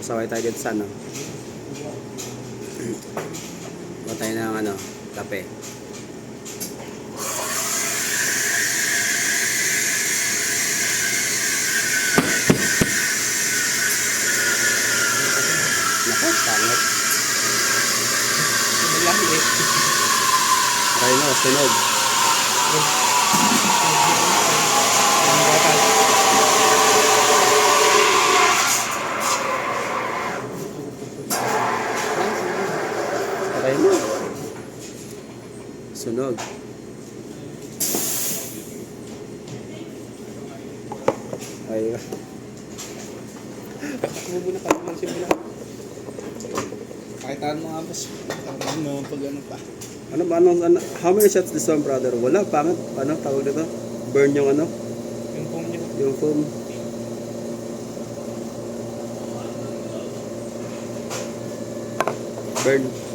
Pasaway tayo dito sa ano. Buwan tayo ng ano, kape. Naku, pangit. Tayo na, sunog. Patay mo. Sunog. Ayun. Kumubo na pala ng simula. Pakitaan mo nga boss. Tawag mo pag ano pa. Ano ba? How many shots this one, brother? Wala, pangit. Ano, tawag dito? Burn yung ano? Yung foam niya. Yung foam. Burn.